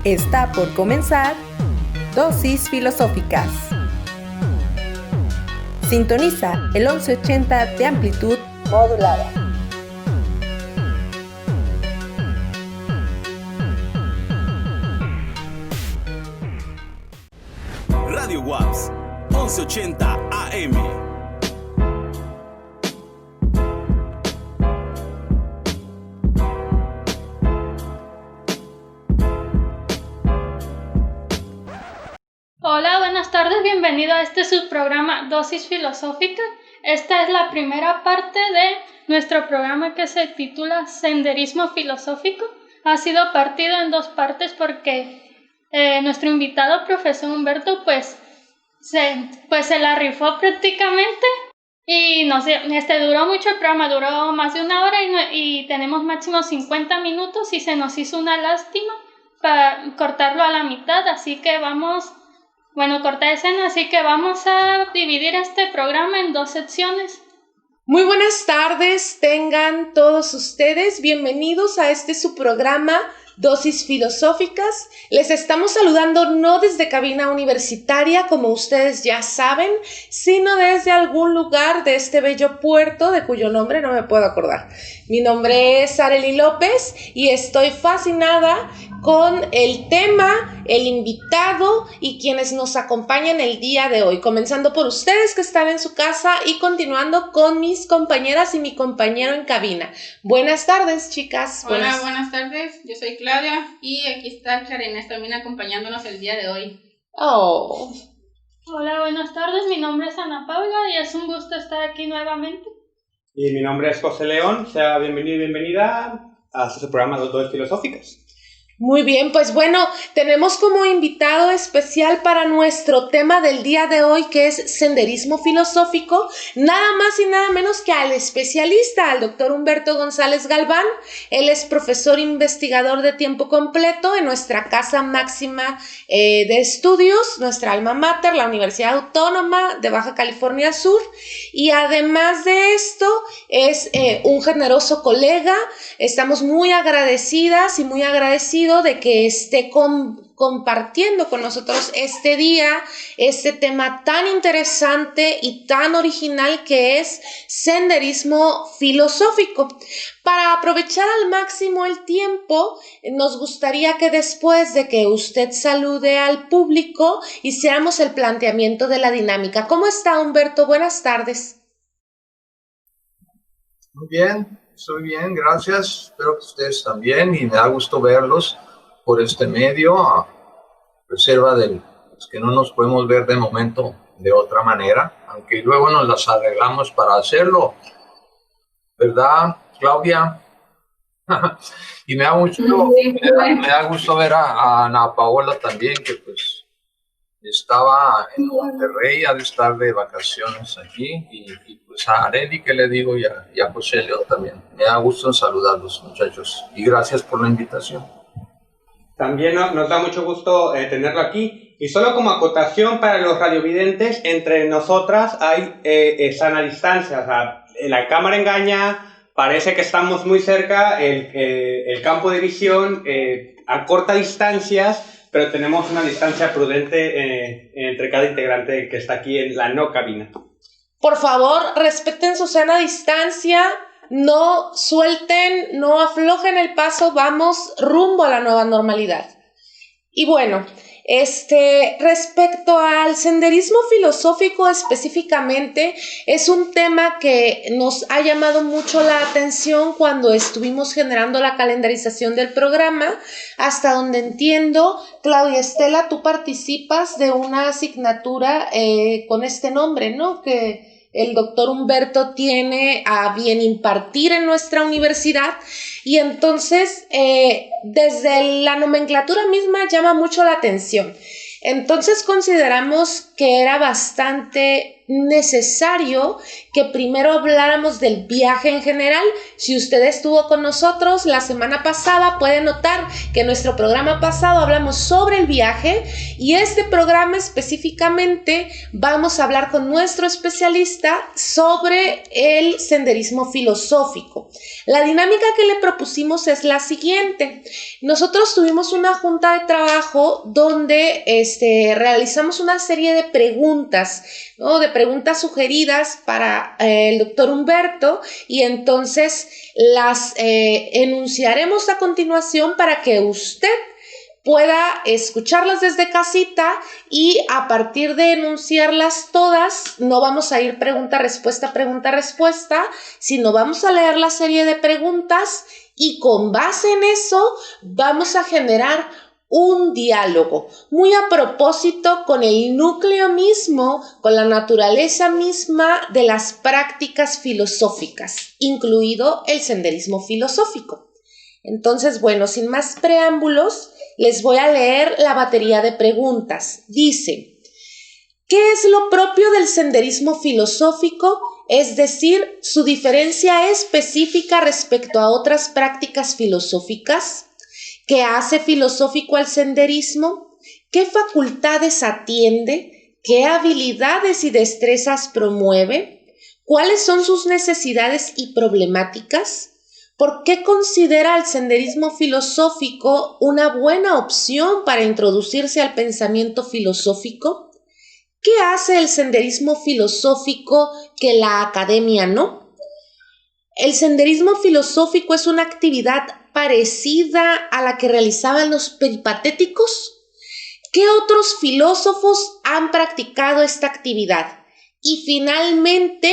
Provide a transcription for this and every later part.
Está por comenzar Dosis Filosóficas. Sintoniza el 1180 de amplitud modulada. Radio WAPS 1180 AM. Hola, buenas tardes, bienvenido a este subprograma Dosis Filosófica. Esta es la primera parte de nuestro programa que se titula Senderismo Filosófico. Ha sido partido en dos partes porque nuestro invitado, profesor Humberto, se la rifó prácticamente y duró mucho el programa, duró más de una hora y tenemos máximo 50 minutos y se nos hizo una lástima para cortarlo a la mitad, así que corta escena, así que vamos a dividir este programa en dos secciones. Muy buenas tardes, tengan todos ustedes bienvenidos a este su programa Dosis Filosóficas. Les estamos saludando no desde cabina universitaria, como ustedes ya saben, sino desde algún lugar de este bello puerto de cuyo nombre no me puedo acordar. Mi nombre es Arely López y estoy fascinada con el tema, el invitado y quienes nos acompañan el día de hoy, comenzando por ustedes que están en su casa y continuando con mis compañeras y mi compañero en cabina. Buenas tardes, chicas. Hola, buenas tardes. Yo soy Claudia y aquí está Charinés también acompañándonos el día de hoy. Oh. Hola, buenas tardes. Mi nombre es Ana Paula y es un gusto estar aquí nuevamente. Y mi nombre es José León. Sea bienvenido y bienvenida a este programa de Dosis Filosóficas. Muy bien, pues bueno, tenemos como invitado especial para nuestro tema del día de hoy, que es senderismo filosófico, nada más y nada menos que al especialista, al doctor Humberto González Galván. Él es profesor investigador de tiempo completo en nuestra casa máxima de estudios, nuestra alma mater, la Universidad Autónoma de Baja California Sur, y además de esto es un generoso colega. Estamos muy agradecidas y muy agradecidos de que esté compartiendo con nosotros este día, este tema tan interesante y tan original que es senderismo filosófico. Para aprovechar al máximo el tiempo, nos gustaría que después de que usted salude al público, hiciéramos el planteamiento de la dinámica. ¿Cómo está, Humberto? Buenas tardes. Muy bien. Estoy bien, gracias. Espero que ustedes también y me da gusto verlos por este medio, a reserva de los que no nos podemos ver de momento de otra manera, aunque luego nos las arreglamos para hacerlo, ¿verdad, Claudia? Y me da gusto ver a Ana Paola también, que pues estaba en Monterrey, ha de estar de vacaciones aquí, y pues a Arely, que le digo, y a José León también. Me da gusto saludarlos, muchachos, y gracias por la invitación. También nos da mucho gusto tenerlo aquí, y solo como acotación para los radiovidentes, entre nosotras hay sana distancia, o sea, la cámara engaña, parece que estamos muy cerca, el campo de visión acorta distancias, pero tenemos una distancia prudente entre cada integrante que está aquí en la no cabina. Por favor, respeten su sana distancia, no suelten, no aflojen el paso, vamos rumbo a la nueva normalidad. Y bueno, respecto al senderismo filosófico específicamente, es un tema que nos ha llamado mucho la atención cuando estuvimos generando la calendarización del programa. Hasta donde entiendo, Claudia Estela, tú participas de una asignatura con este nombre, ¿no? Que el doctor Humberto tiene a bien impartir en nuestra universidad, y entonces desde la nomenclatura misma llama mucho la atención. Entonces consideramos que era bastante necesario que primero habláramos del viaje en general. Si usted estuvo con nosotros la semana pasada, puede notar que en nuestro programa pasado hablamos sobre el viaje, y este programa específicamente vamos a hablar con nuestro especialista sobre el senderismo filosófico. La dinámica que le propusimos es la siguiente. Nosotros tuvimos una junta de trabajo donde realizamos una serie de preguntas, ¿no? De preguntas sugeridas para el doctor Humberto, y entonces las enunciaremos a continuación para que usted pueda escucharlas desde casita, y a partir de enunciarlas todas, no vamos a ir pregunta, respuesta, sino vamos a leer la serie de preguntas, y con base en eso vamos a generar un diálogo, muy a propósito con el núcleo mismo, con la naturaleza misma de las prácticas filosóficas, incluido el senderismo filosófico. Entonces, bueno, sin más preámbulos, les voy a leer la batería de preguntas. Dice: ¿qué es lo propio del senderismo filosófico? Es decir, su diferencia específica respecto a otras prácticas filosóficas. ¿Qué hace filosófico al senderismo? ¿Qué facultades atiende? ¿Qué habilidades y destrezas promueve? ¿Cuáles son sus necesidades y problemáticas? ¿Por qué considera el senderismo filosófico una buena opción para introducirse al pensamiento filosófico? ¿Qué hace el senderismo filosófico que la academia no? El senderismo filosófico es una actividad parecida a la que realizaban los peripatéticos. ¿Qué otros filósofos han practicado esta actividad? Y finalmente,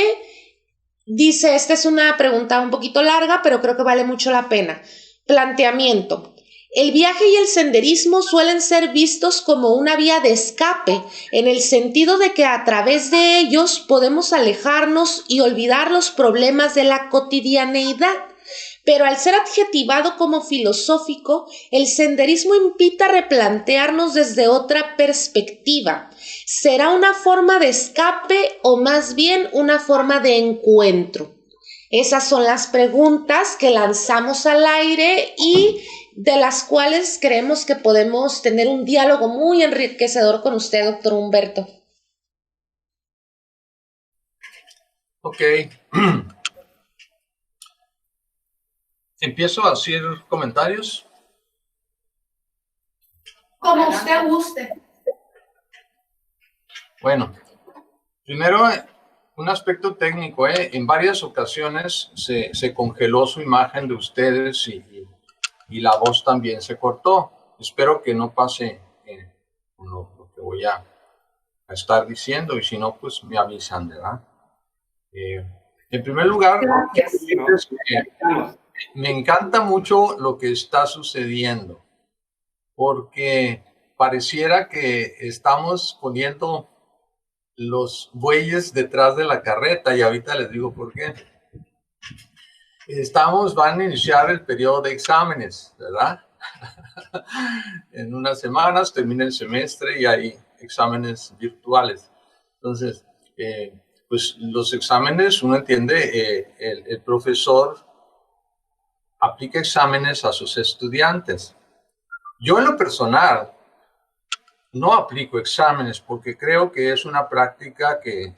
dice, esta es una pregunta un poquito larga, pero creo que vale mucho la pena. Planteamiento: el viaje y el senderismo suelen ser vistos como una vía de escape, en el sentido de que a través de ellos podemos alejarnos y olvidar los problemas de la cotidianeidad. Pero al ser adjetivado como filosófico, el senderismo invita a replantearnos desde otra perspectiva. ¿Será una forma de escape o más bien una forma de encuentro? Esas son las preguntas que lanzamos al aire y de las cuales creemos que podemos tener un diálogo muy enriquecedor con usted, doctor Humberto. Ok. ¿Empiezo a hacer comentarios? Como usted guste. Bueno, primero un aspecto técnico. En varias ocasiones se congeló su imagen de ustedes y la voz también se cortó. Espero que no pase con lo que voy a estar diciendo, y si no, pues me avisan, ¿verdad? En primer lugar, me encanta mucho lo que está sucediendo, porque pareciera que estamos poniendo los bueyes detrás de la carreta, y ahorita les digo por qué. Van a iniciar el periodo de exámenes, ¿verdad? En unas semanas termina el semestre y hay exámenes virtuales. Entonces, pues los exámenes, uno entiende, el profesor aplica exámenes a sus estudiantes. Yo en lo personal no aplico exámenes porque creo que es una práctica que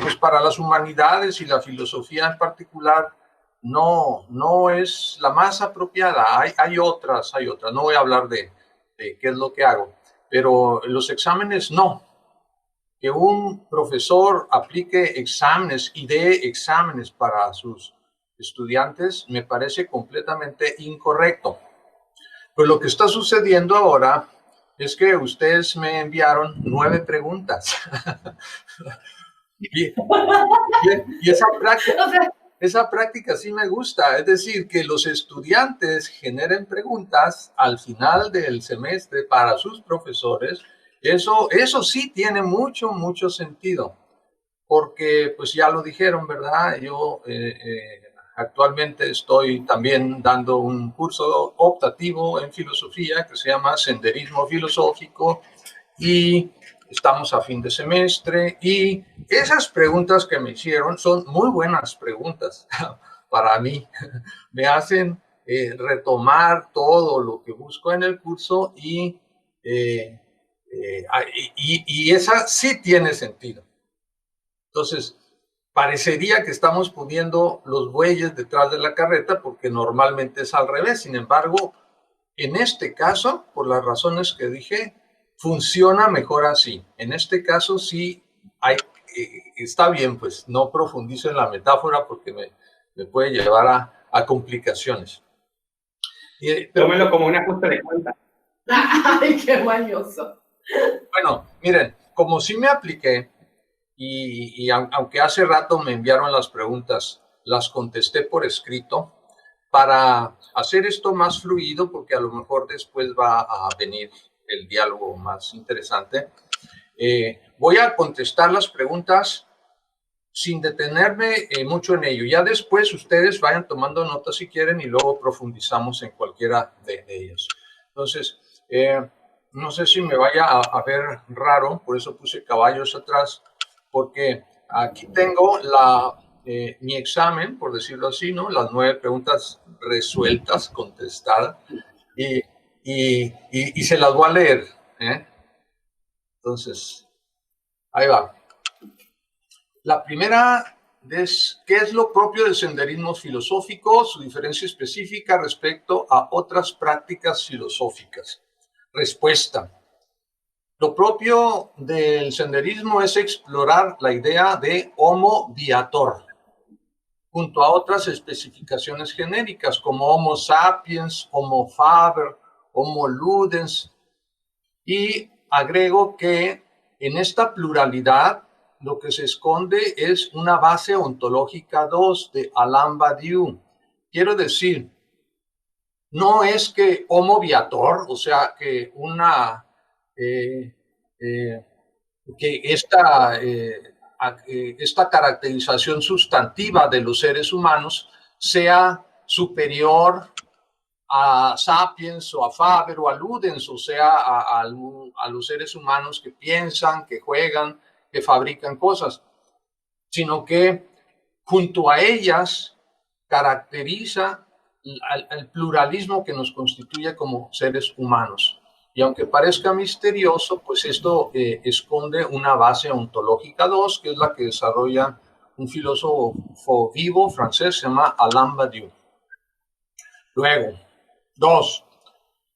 pues para las humanidades y la filosofía en particular no es la más apropiada. Hay otras. No voy a hablar de qué es lo que hago, pero los exámenes no. Que un profesor aplique exámenes y dé exámenes para sus estudiantes me parece completamente incorrecto. Pues lo que está sucediendo ahora es que ustedes me enviaron 9 preguntas. y esa práctica sí me gusta. Es decir, que los estudiantes generen preguntas al final del semestre para sus profesores. Eso sí tiene mucho sentido. Porque, pues ya lo dijeron, ¿verdad? Yo actualmente estoy también dando un curso optativo en filosofía que se llama Senderismo Filosófico, y estamos a fin de semestre y esas preguntas que me hicieron son muy buenas preguntas para mí. Me hacen retomar todo lo que busco en el curso y esa sí tiene sentido. Entonces, parecería que estamos poniendo los bueyes detrás de la carreta porque normalmente es al revés. Sin embargo, en este caso, por las razones que dije, funciona mejor así. En este caso sí está bien, pues no profundizo en la metáfora porque me puede llevar a complicaciones. Tómelo como un ajuste de cuenta. ¡Ay, qué mañoso! Bueno, miren, como sí me apliqué, y aunque hace rato me enviaron las preguntas, las contesté por escrito para hacer esto más fluido, porque a lo mejor después va a venir el diálogo más interesante. Voy a contestar las preguntas sin detenerme mucho en ello. Ya después ustedes vayan tomando notas si quieren y luego profundizamos en cualquiera de ellas. Entonces, no sé si me vaya a ver raro, por eso puse caballos atrás, porque aquí tengo mi examen, por decirlo así, ¿no? Las 9 preguntas resueltas, contestadas, y se las voy a leer, ¿eh? Entonces, ahí va. La primera es, ¿qué es lo propio del senderismo filosófico? Su diferencia específica respecto a otras prácticas filosóficas. Respuesta. Lo propio del senderismo es explorar la idea de homo viator, junto a otras especificaciones genéricas como homo sapiens, homo faber, homo ludens. Y agrego que en esta pluralidad lo que se esconde es una base ontológica 2 de Alain Badiou. Quiero decir, no es que homo viator, o sea, que que esta caracterización sustantiva de los seres humanos sea superior a Sapiens o a Faber o a Ludens, o sea, a los seres humanos que piensan, que juegan, que fabrican cosas, sino que junto a ellas caracteriza el pluralismo que nos constituye como seres humanos. Y aunque parezca misterioso, pues esto esconde una base ontológica 2, que es la que desarrolla un filósofo vivo francés, se llama Alain Badiou. Luego, 2.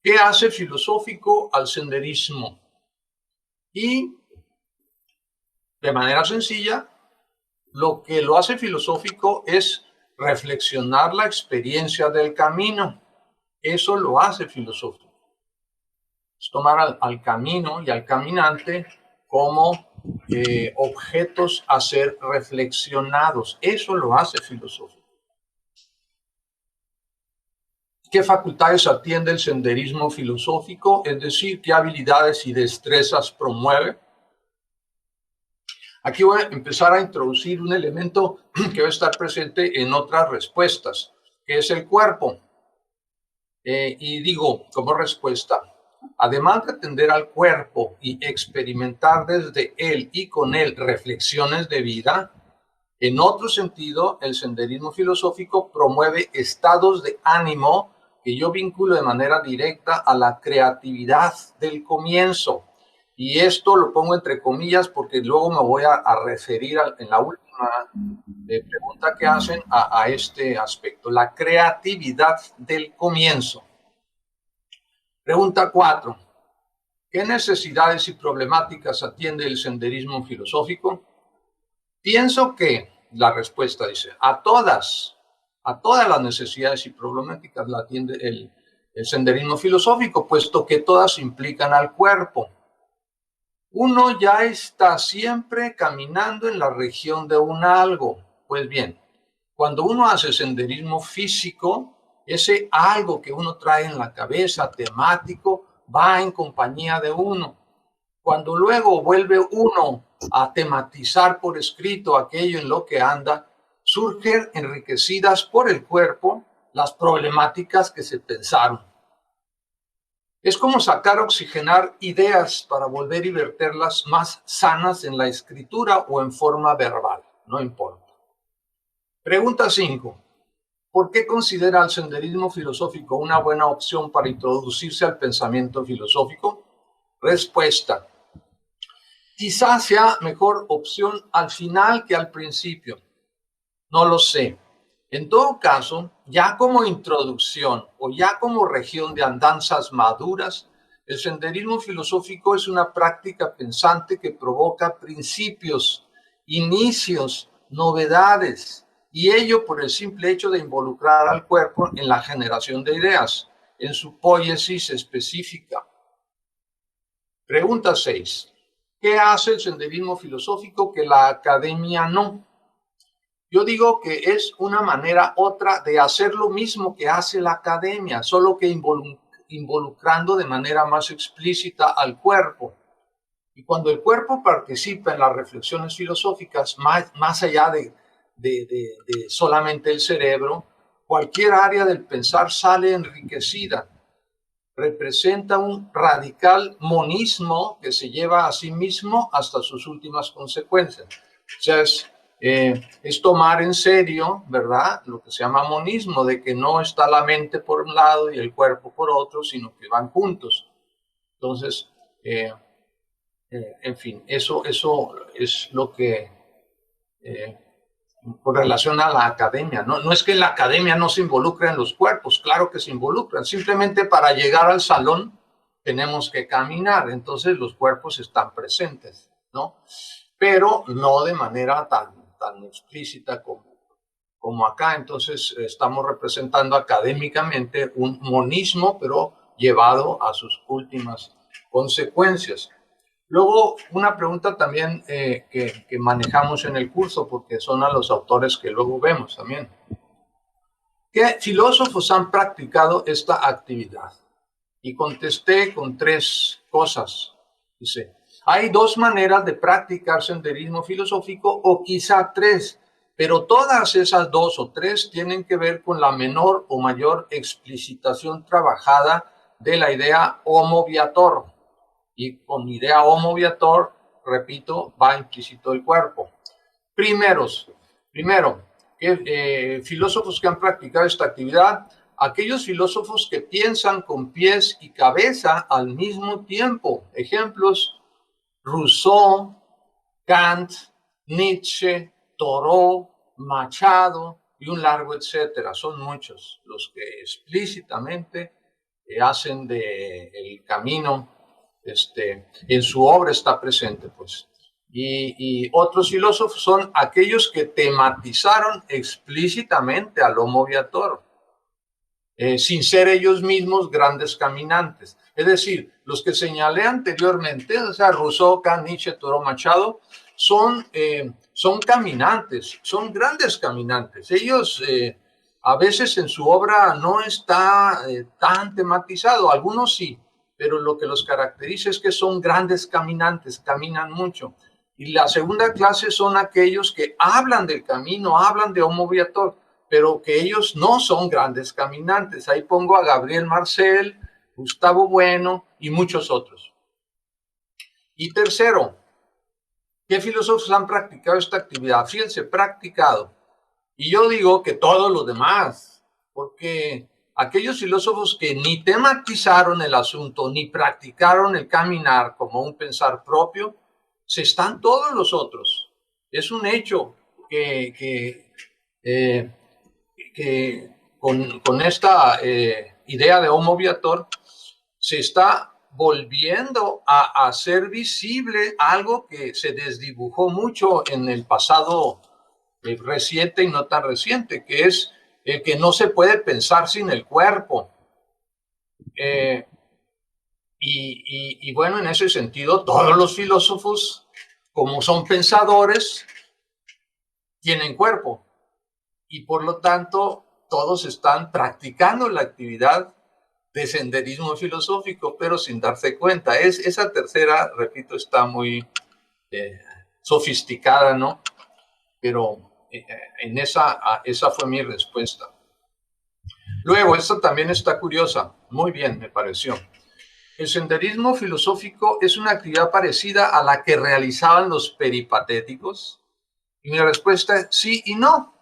¿Qué hace filosófico al senderismo? Y, de manera sencilla, lo que lo hace filosófico es reflexionar la experiencia del camino. Eso lo hace filosófico. Es tomar al camino y al caminante como objetos a ser reflexionados. Eso lo hace filosófico. ¿Qué facultades atiende el senderismo filosófico? Es decir, ¿qué habilidades y destrezas promueve? Aquí voy a empezar a introducir un elemento que va a estar presente en otras respuestas, que es el cuerpo. Y digo, como respuesta, además de atender al cuerpo y experimentar desde él y con él reflexiones de vida, en otro sentido, el senderismo filosófico promueve estados de ánimo que yo vinculo de manera directa a la creatividad del comienzo. Y esto lo pongo entre comillas porque luego me voy a referir en la última pregunta que hacen a este aspecto, la creatividad del comienzo. Pregunta 4. ¿Qué necesidades y problemáticas atiende el senderismo filosófico? Pienso que la respuesta dice, a todas las necesidades y problemáticas la atiende el senderismo filosófico, puesto que todas implican al cuerpo. Uno ya está siempre caminando en la región de un algo. Pues bien, cuando uno hace senderismo físico, ese algo que uno trae en la cabeza, temático, va en compañía de uno. Cuando luego vuelve uno a tematizar por escrito aquello en lo que anda, surgen enriquecidas por el cuerpo las problemáticas que se pensaron. Es como sacar, oxigenar ideas para volver y verterlas más sanas en la escritura o en forma verbal, no importa. Pregunta 5. ¿Por qué considera el senderismo filosófico una buena opción para introducirse al pensamiento filosófico? Respuesta. Quizás sea mejor opción al final que al principio. No lo sé. En todo caso, ya como introducción o ya como región de andanzas maduras, el senderismo filosófico es una práctica pensante que provoca principios, inicios, novedades, y ello por el simple hecho de involucrar al cuerpo en la generación de ideas, en su poiesis específica. Pregunta 6. ¿Qué hace el senderismo filosófico que la academia no? Yo digo que es una manera otra de hacer lo mismo que hace la academia, solo que involucrando de manera más explícita al cuerpo. Y cuando el cuerpo participa en las reflexiones filosóficas, más allá de solamente el cerebro, cualquier área del pensar sale enriquecida. Representa un radical monismo que se lleva a sí mismo hasta sus últimas consecuencias. O sea, es tomar en serio, ¿verdad?, lo que se llama monismo, de que no está la mente por un lado y el cuerpo por otro, sino que van juntos. Entonces, en fin, eso es lo que, con relación a la academia, no es que la academia no se involucre en los cuerpos, claro que se involucran, simplemente para llegar al salón tenemos que caminar, entonces los cuerpos están presentes, ¿no? Pero no de manera tan explícita como acá. Entonces estamos representando académicamente un monismo, pero llevado a sus últimas consecuencias. Luego, una pregunta también que manejamos en el curso, porque son a los autores que luego vemos también. ¿Qué filósofos han practicado esta actividad? Y contesté con 3 cosas. Dice, hay 2 maneras de practicar senderismo filosófico, o quizá 3, pero todas esas 2 o 3 tienen que ver con la menor o mayor explicitación trabajada de la idea homo viator. Y con idea homo viator, repito, va implícito el cuerpo. Primero, filósofos que han practicado esta actividad, aquellos filósofos que piensan con pies y cabeza al mismo tiempo. Ejemplos: Rousseau, Kant, Nietzsche, Thoreau, Machado y un largo etcétera. Son muchos los que explícitamente hacen del camino, en su obra está presente, pues. Y otros filósofos son aquellos que tematizaron explícitamente al homo viator, sin ser ellos mismos grandes caminantes. Es decir, los que señalé anteriormente, o sea, Rousseau, Kant, Nietzsche, Thoreau, Machado, son caminantes, son grandes caminantes. Ellos a veces en su obra no está tan tematizado, algunos sí, pero lo que los caracteriza es que son grandes caminantes, caminan mucho. Y la segunda clase son aquellos que hablan del camino, hablan de homo viator, pero que ellos no son grandes caminantes. Ahí pongo a Gabriel Marcel, Gustavo Bueno y muchos otros. Y tercero, ¿qué filósofos han practicado esta actividad? Fíjense, practicado. Y yo digo que todos los demás, porque aquellos filósofos que ni tematizaron el asunto, ni practicaron el caminar como un pensar propio, se están todos los otros. Es un hecho que con esta idea de homo viator se está volviendo a hacer visible algo que se desdibujó mucho en el pasado reciente y no tan reciente, que es el que no se puede pensar sin el cuerpo. Y bueno, en ese sentido, todos los filósofos, como son pensadores, tienen cuerpo. Y por lo tanto, todos están practicando la actividad de senderismo filosófico, pero sin darse cuenta. Esa tercera, repito, está muy sofisticada, ¿no? Pero esa fue mi respuesta. Luego, esta también está curiosa. Muy bien, me pareció. el senderismo filosófico es una actividad parecida a la que realizaban los peripatéticos? Y mi respuesta es sí y no.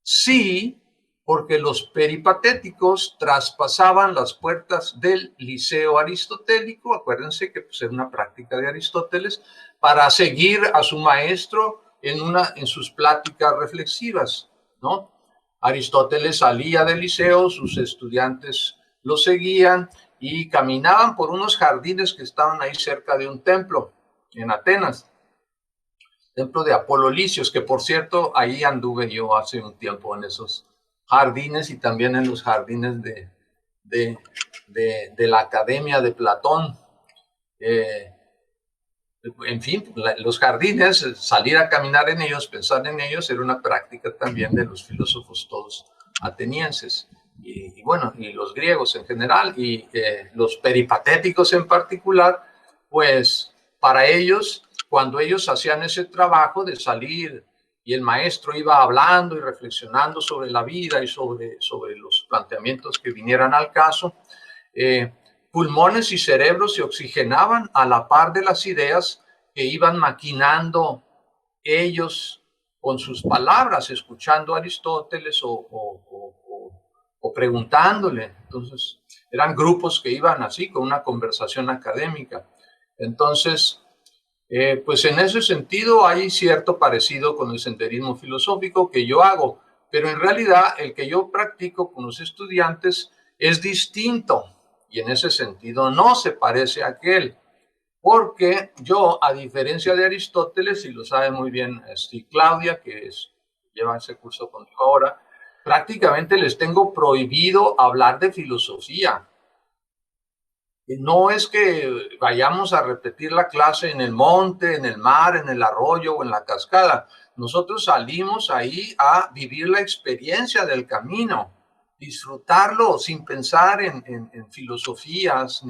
Sí, porque los peripatéticos traspasaban las puertas del liceo aristotélico, acuérdense que pues, era una práctica de Aristóteles, para seguir a su maestro en sus pláticas reflexivas, ¿no? Aristóteles salía del liceo, sus estudiantes lo seguían y caminaban por unos jardines que estaban ahí cerca de un templo en Atenas, templo de Apolo Licios, que por cierto, ahí anduve yo hace un tiempo en esos jardines y también en los jardines de la Academia de Platón. En fin, los jardines, salir a caminar en ellos, pensar en ellos, era una práctica también de los filósofos todos atenienses. Y bueno, y los griegos en general, y los peripatéticos en particular, pues para ellos, cuando ellos hacían ese trabajo de salir y el maestro iba hablando y reflexionando sobre la vida y sobre los planteamientos que vinieran al caso, pulmones y cerebros se oxigenaban a la par de las ideas que iban maquinando ellos con sus palabras, escuchando a Aristóteles o preguntándole. Entonces, eran grupos que iban así, con una conversación académica. Entonces, pues en ese sentido hay cierto parecido con el senderismo filosófico que yo hago, pero en realidad el que yo practico con los estudiantes es distinto y en ese sentido no se parece a aquel, porque yo, a diferencia de Aristóteles, y lo sabe muy bien Claudia, que lleva ese curso conmigo ahora, prácticamente les tengo prohibido hablar de filosofía. No es que vayamos a repetir la clase en el monte, en el mar, en el arroyo o en la cascada. Nosotros salimos ahí a vivir la experiencia del camino, disfrutarlo sin pensar en filosofías,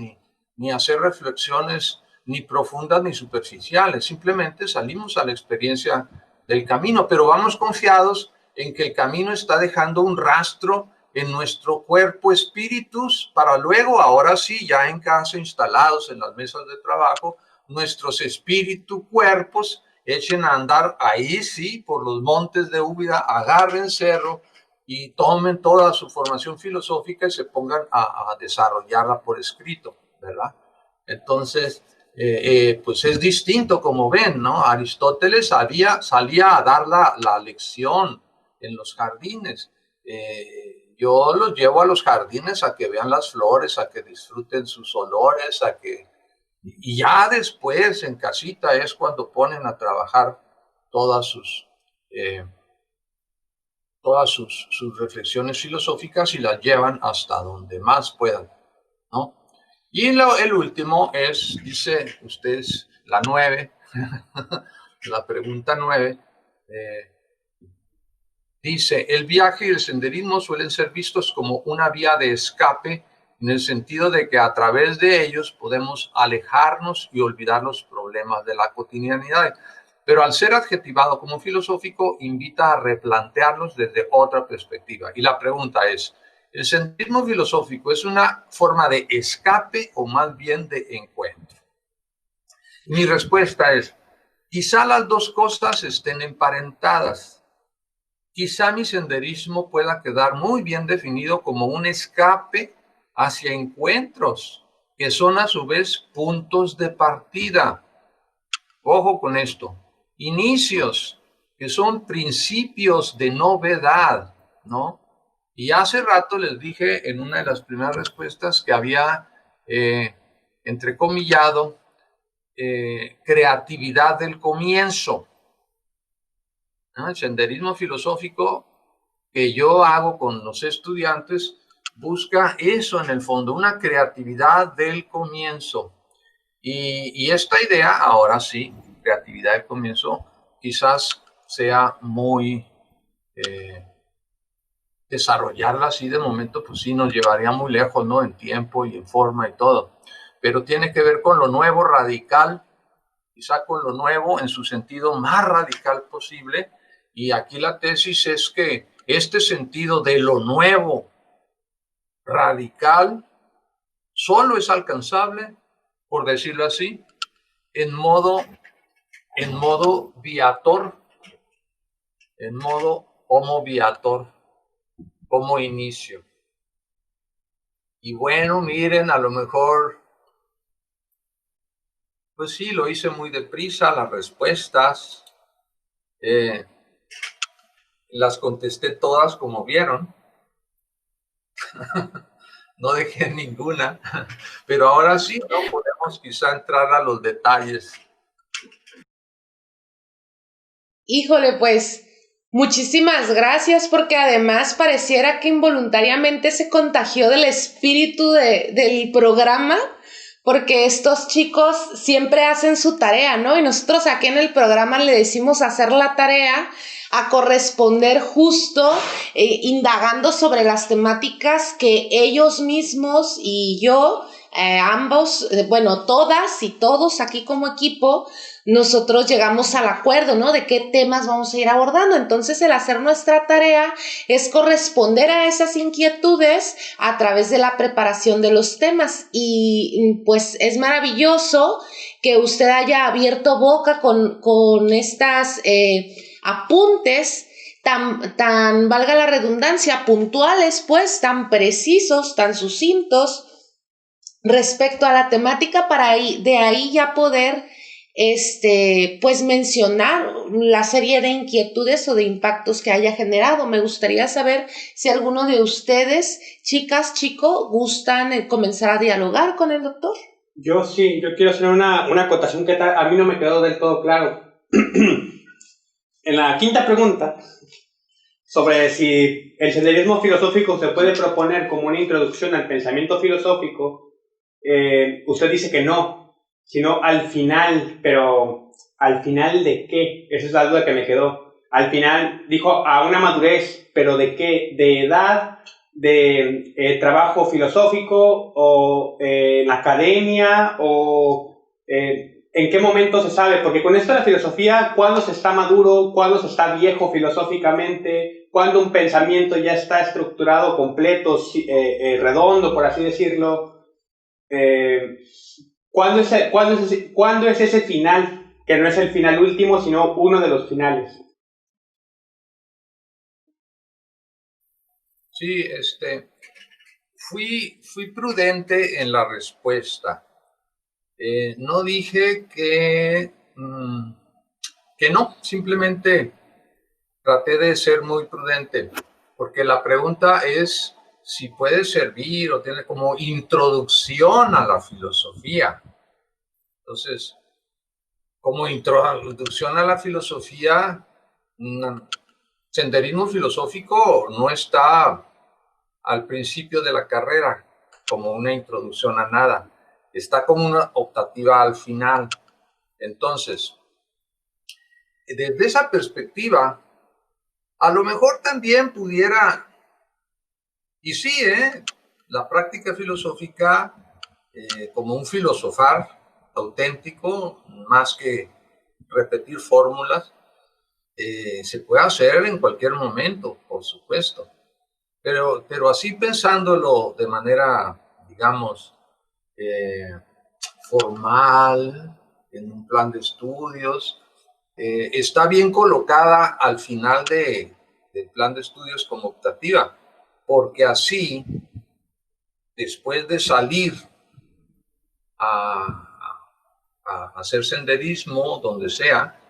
ni hacer reflexiones ni profundas ni superficiales. Simplemente salimos a la experiencia del camino, pero vamos confiados en que el camino está dejando un rastro en nuestro cuerpo espíritus, para luego, ahora sí, ya en casa, instalados en las mesas de trabajo, nuestros espíritu cuerpos echen a andar ahí sí, por los montes de Úbeda, agarren cerro y tomen toda su formación filosófica y se pongan a desarrollarla por escrito, ¿verdad? Entonces, pues es distinto, como ven, ¿no? Aristóteles salía a dar la lección en los jardines. Yo los llevo a los jardines a que vean las flores, a que disfruten sus olores, y ya después en casita es cuando ponen a trabajar todas sus reflexiones filosóficas y las llevan hasta donde más puedan, ¿no? Y el último es, dice ustedes, la 9, la pregunta 9, dice, el viaje y el senderismo suelen ser vistos como una vía de escape en el sentido de que a través de ellos podemos alejarnos y olvidar los problemas de la cotidianidad. Pero al ser adjetivado como filosófico, invita a replantearlos desde otra perspectiva. Y la pregunta es, ¿el senderismo filosófico es una forma de escape o más bien de encuentro? Mi respuesta es, quizá las dos cosas estén emparentadas. Quizá mi senderismo pueda quedar muy bien definido como un escape hacia encuentros, que son a su vez puntos de partida. Ojo con esto. Inicios, que son principios de novedad, ¿no? Y hace rato les dije en una de las primeras respuestas que había, entrecomillado, creatividad del comienzo. ¿No? El senderismo filosófico que yo hago con los estudiantes busca eso en el fondo, una creatividad del comienzo. Y esta idea, ahora sí, creatividad del comienzo, quizás sea muy... desarrollarla así de momento, pues sí nos llevaría muy lejos, ¿no? En tiempo y en forma y todo. Pero tiene que ver con lo nuevo, radical, quizá con lo nuevo en su sentido más radical posible. Y aquí la tesis es que este sentido de lo nuevo, radical, solo es alcanzable, por decirlo así, en modo viator, en modo homo viator, como inicio. Y bueno, miren, a lo mejor, pues sí, lo hice muy deprisa, las respuestas, las contesté todas como vieron, no dejé ninguna, pero ahora sí, ¿no? Podemos quizá entrar a los detalles. Híjole, pues muchísimas gracias porque además pareciera que involuntariamente se contagió del espíritu del programa, porque estos chicos siempre hacen su tarea, ¿no? Y nosotros aquí en el programa le decimos hacer la tarea, a corresponder justo, indagando sobre las temáticas que ellos mismos y yo, ambos, bueno, todas y todos aquí como equipo, nosotros llegamos al acuerdo, ¿no? De qué temas vamos a ir abordando. Entonces, el hacer nuestra tarea es corresponder a esas inquietudes a través de la preparación de los temas. Y pues es maravilloso que usted haya abierto boca con estas apuntes tan, valga la redundancia, puntuales, pues, tan precisos, tan sucintos respecto a la temática para de ahí ya poder pues mencionar la serie de inquietudes o de impactos que haya generado. Me gustaría saber si alguno de ustedes, chicas, chico, gustan comenzar a dialogar con el doctor. Yo sí, yo quiero hacer una acotación que a mí no me quedó del todo claro. En la quinta pregunta, sobre si el senderismo filosófico se puede proponer como una introducción al pensamiento filosófico, usted dice que no, sino al final. Pero ¿al final de qué? Esa es la duda que me quedó. Al final dijo a una madurez, pero ¿de qué? ¿De edad? ¿De trabajo filosófico? ¿O en la academia? ¿O en qué momento se sabe? Porque con esto de la filosofía, ¿cuándo se está maduro? ¿Cuándo se está viejo filosóficamente? ¿Cuándo un pensamiento ya está estructurado, completo, redondo, por así decirlo? ¿Cuándo es ese final? Que no es el final último, sino uno de los finales. Sí, fui prudente en la respuesta. No dije que no, simplemente traté de ser muy prudente, porque la pregunta es si puede servir o tiene como introducción a la filosofía. Entonces, como introducción a la filosofía, senderismo filosófico no está al principio de la carrera como una introducción a nada, está como una optativa al final. Entonces, desde esa perspectiva, a lo mejor también pudiera, y sí, la práctica filosófica como un filosofar auténtico, más que repetir fórmulas, se puede hacer en cualquier momento, por supuesto. Pero así pensándolo de manera, digamos, formal, en un plan de estudios, está bien colocada al final del plan de estudios como optativa, porque así, después de salir a hacer senderismo donde sea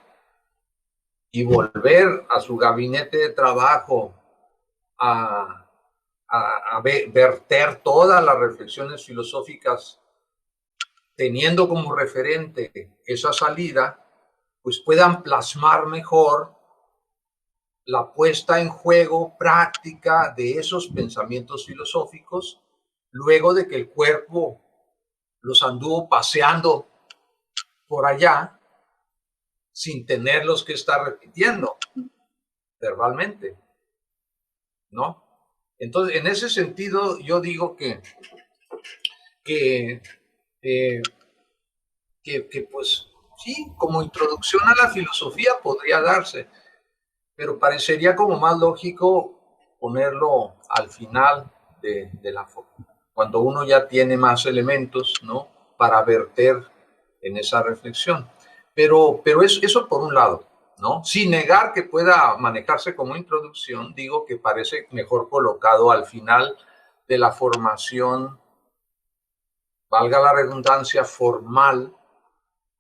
y volver a su gabinete de trabajo a verter todas las reflexiones filosóficas teniendo como referente esa salida, pues puedan plasmar mejor la puesta en juego práctica de esos pensamientos filosóficos luego de que el cuerpo los anduvo paseando por allá sin tenerlos que estar repitiendo verbalmente, ¿no? Entonces, en ese sentido, yo digo que pues sí, como introducción a la filosofía podría darse, pero parecería como más lógico ponerlo al final de cuando uno ya tiene más elementos, ¿no?, para verter en esa reflexión. Pero eso por un lado, ¿no? Sin negar que pueda manejarse como introducción, digo que parece mejor colocado al final de la formación, valga la redundancia, formal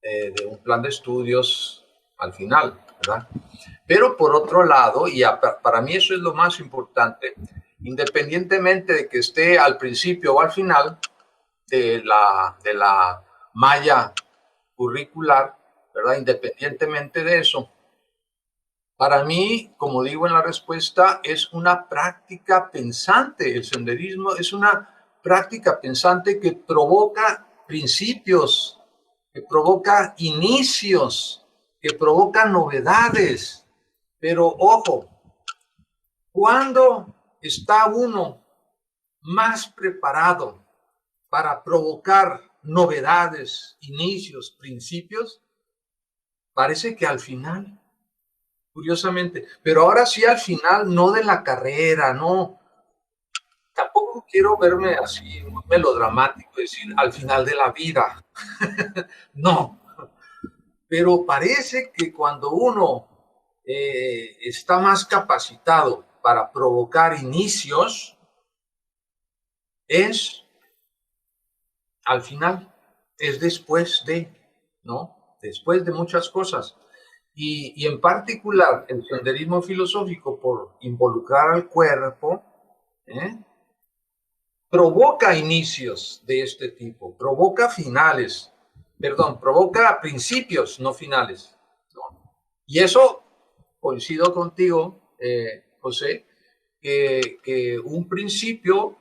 de un plan de estudios al final, ¿verdad? Pero por otro lado, y para mí eso es lo más importante, independientemente de que esté al principio o al final de la malla curricular, ¿verdad? Independientemente de eso, para mí, como digo en la respuesta, es una práctica pensante. El senderismo es una práctica pensante que provoca principios, que provoca inicios, que provoca novedades. Pero ojo, ¿cuándo está uno más preparado para provocar novedades, inicios, principios? Parece que al final, curiosamente. Pero ahora sí al final, no de la carrera, no. Tampoco quiero verme así muy melodramático, decir al final de la vida. No. Pero parece que cuando uno está más capacitado para provocar inicios, es al final, es después de, ¿no? Después de muchas cosas. Y en particular, el senderismo filosófico, por involucrar al cuerpo, provoca inicios de este tipo, provoca principios, no finales, ¿no? Y eso, coincido contigo, José, que un principio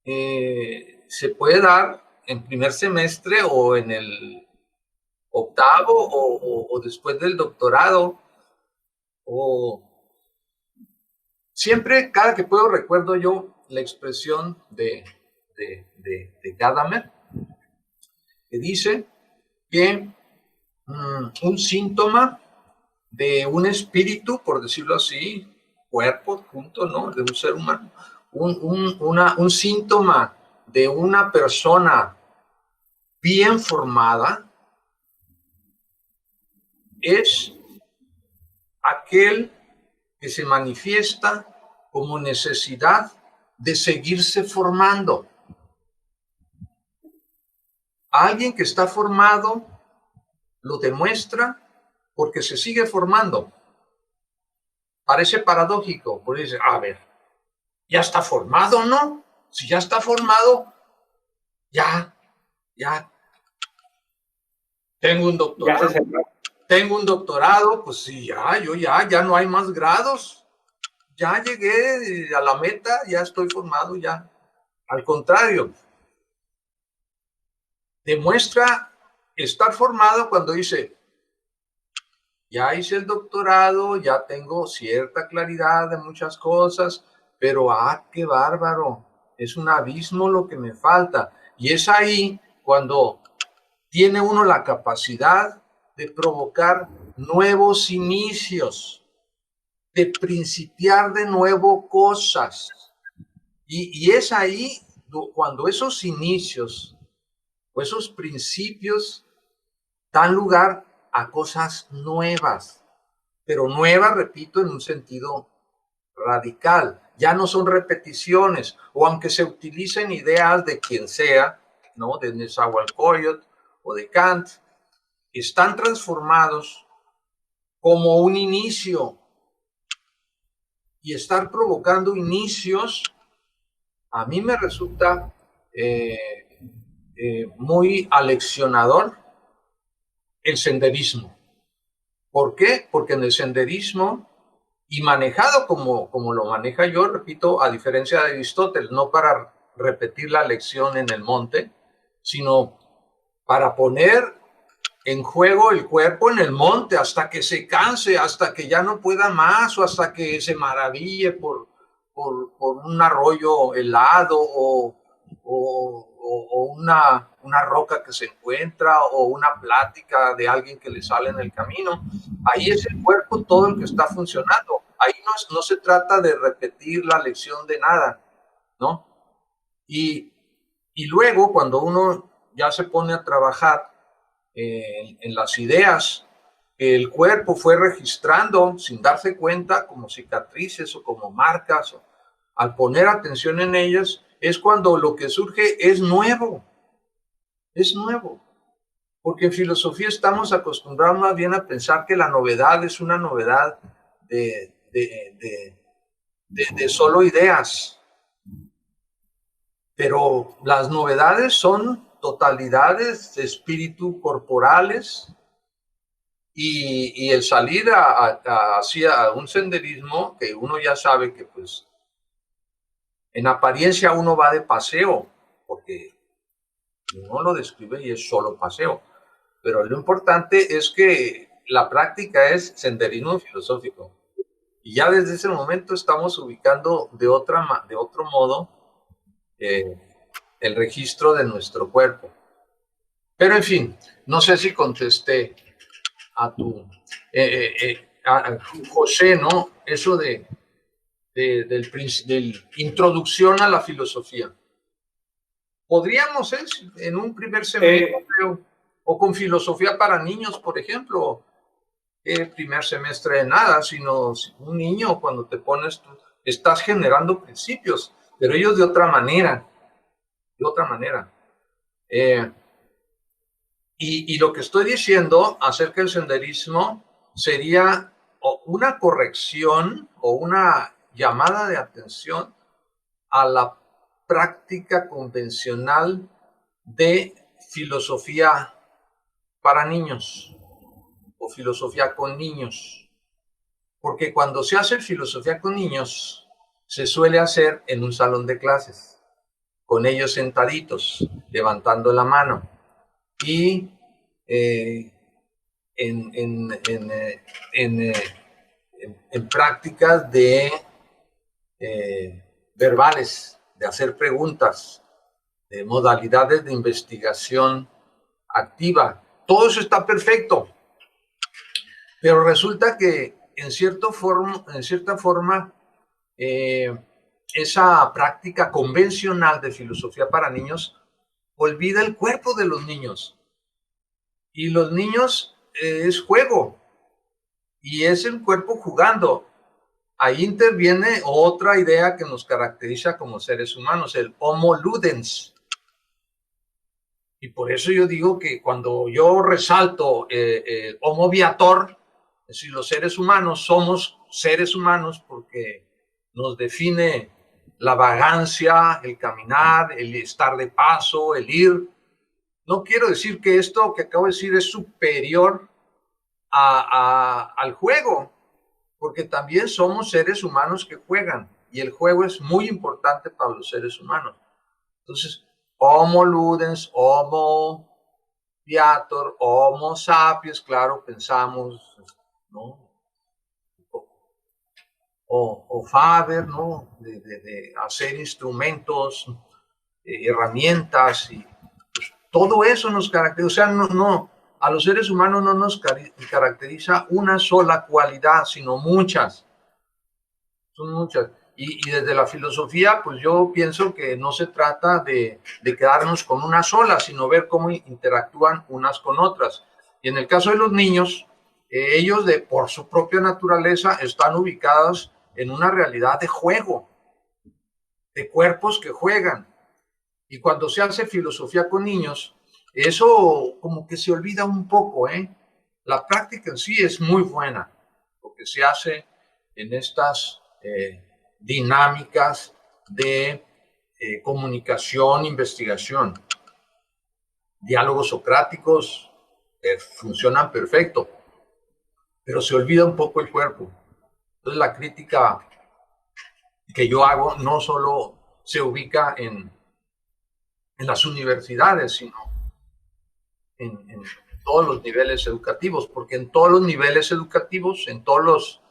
se puede dar en primer semestre o en el octavo o después del doctorado, o siempre, cada que puedo, recuerdo yo la expresión de Gadamer, que dice que un síntoma de un espíritu, por decirlo así, cuerpo, punto, ¿no?, de un ser humano, un síntoma de una persona bien formada, es aquel que se manifiesta como necesidad de seguirse formando. Alguien que está formado lo demuestra porque se sigue formando. Parece paradójico, porque dice, a ver, ya está formado, ¿no? Si ya está formado, ya, tengo un doctorado. Tengo un doctorado, pues sí, ya no hay más grados. Ya llegué a la meta, ya estoy formado, ya. Al contrario, demuestra estar formado cuando dice, ya hice el doctorado, ya tengo cierta claridad de muchas cosas, pero qué bárbaro, es un abismo lo que me falta. Y es ahí cuando tiene uno la capacidad de provocar nuevos inicios, de principiar de nuevo cosas. Y es ahí cuando esos inicios o esos principios dan lugar a cosas nuevas, pero nuevas, repito, en un sentido radical. Ya no son repeticiones, o aunque se utilicen ideas de quien sea, ¿no?, de Nezahualcóyotl o de Kant, están transformados como un inicio. Y estar provocando inicios, a mí me resulta muy aleccionador el senderismo. ¿Por qué? Porque en el senderismo, y manejado como lo maneja yo, repito, a diferencia de Aristóteles, no para repetir la lección en el monte, sino para poner en juego el cuerpo en el monte hasta que se canse, hasta que ya no pueda más, o hasta que se maraville por un arroyo helado o una roca que se encuentra o una plática de alguien que le sale en el camino. Ahí es el cuerpo todo el que está funcionando. Ahí no se trata de repetir la lección de nada, ¿no? Y Y luego, cuando uno ya se pone a trabajar en las ideas que el cuerpo fue registrando sin darse cuenta, como cicatrices o como marcas, al poner atención en ellas, es cuando lo que surge es nuevo. Es nuevo. Porque en filosofía estamos acostumbrados más bien a pensar que la novedad es una novedad de solo ideas. Pero las novedades son totalidades de espíritu corporales y el salir hacia un senderismo que uno ya sabe que pues en apariencia uno va de paseo, porque uno lo describe y es solo paseo. Pero lo importante es que la práctica es senderismo filosófico. Y ya desde ese momento estamos ubicando de otro modo el registro de nuestro cuerpo. Pero en fin, no sé si contesté a tu José, ¿no? Eso del introducción a la filosofía. Podríamos, en un primer semestre, o con filosofía para niños, por ejemplo, el primer semestre de nada, sino un niño cuando te pones, tú estás generando principios, pero ellos de otra manera. Y lo que estoy diciendo acerca del senderismo sería una corrección o una llamada de atención a la práctica convencional de filosofía para niños o filosofía con niños. Porque cuando se hace filosofía con niños, se suele hacer en un salón de clases, con ellos sentaditos, levantando la mano, y en prácticas de verbales, de hacer preguntas, de modalidades de investigación activa. Todo eso está perfecto, pero resulta que en cierta forma esa práctica convencional de filosofía para niños olvida el cuerpo de los niños. Y los niños es juego, y es el cuerpo jugando. Ahí interviene otra idea que nos caracteriza como seres humanos, el homo ludens. Y por eso yo digo que cuando yo resalto homo viator, es decir, los seres humanos somos seres humanos porque nos define la vagancia, el caminar, el estar de paso, el ir. No quiero decir que esto que acabo de decir es superior al juego, porque también somos seres humanos que juegan, y el juego es muy importante para los seres humanos. Entonces, homo ludens, homo viator, homo sapiens, claro, pensamos, ¿no? O faber, ¿no? De hacer instrumentos, herramientas, y pues, todo eso nos caracteriza. O sea, a los seres humanos no nos caracteriza una sola cualidad, sino muchas. Son muchas. Y desde la filosofía, pues yo pienso que no se trata de quedarnos con una sola, sino ver cómo interactúan unas con otras. Y en el caso de los niños, ellos por su propia naturaleza están ubicados en una realidad de juego, de cuerpos que juegan. Y cuando se hace filosofía con niños, eso como que se olvida un poco, ¿eh? La práctica en sí es muy buena, lo que se hace en estas dinámicas de comunicación, investigación. Diálogos socráticos funcionan perfecto, pero se olvida un poco el cuerpo. Entonces la crítica que yo hago no solo se ubica en las universidades, sino en todos los niveles educativos, porque en todos los niveles educativos, en todos los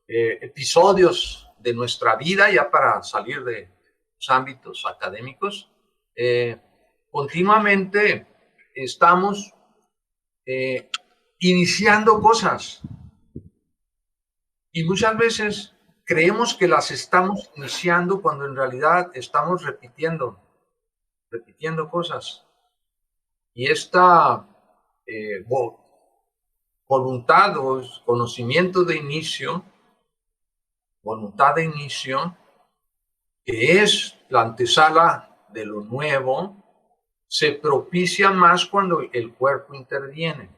episodios de nuestra vida, ya para salir de los ámbitos académicos, continuamente estamos iniciando cosas, y muchas veces creemos que las estamos iniciando cuando en realidad estamos repitiendo. repitiendo cosas. Y esta voluntad o conocimiento de inicio, voluntad de inicio, que es la antesala de lo nuevo, se propicia más cuando el cuerpo interviene.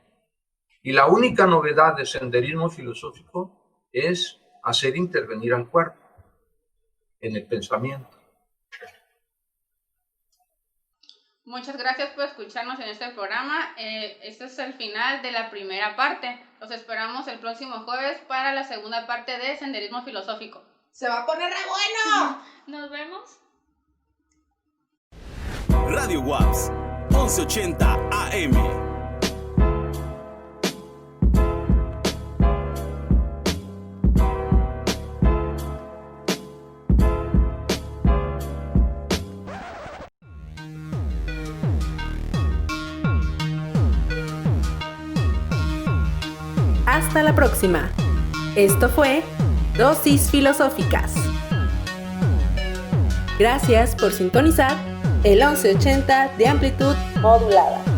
Y la única novedad del senderismo filosófico es hacer intervenir al cuerpo en el pensamiento. Muchas gracias por escucharnos en este programa. Este es el final de la primera parte. Los esperamos el próximo jueves para la segunda parte de Senderismo Filosófico. ¡Se va a poner re bueno! Nos vemos. Radio WAPS 1180 AM. Hasta la próxima. Esto fue Dosis Filosóficas. Gracias por sintonizar el 1180 de amplitud modulada.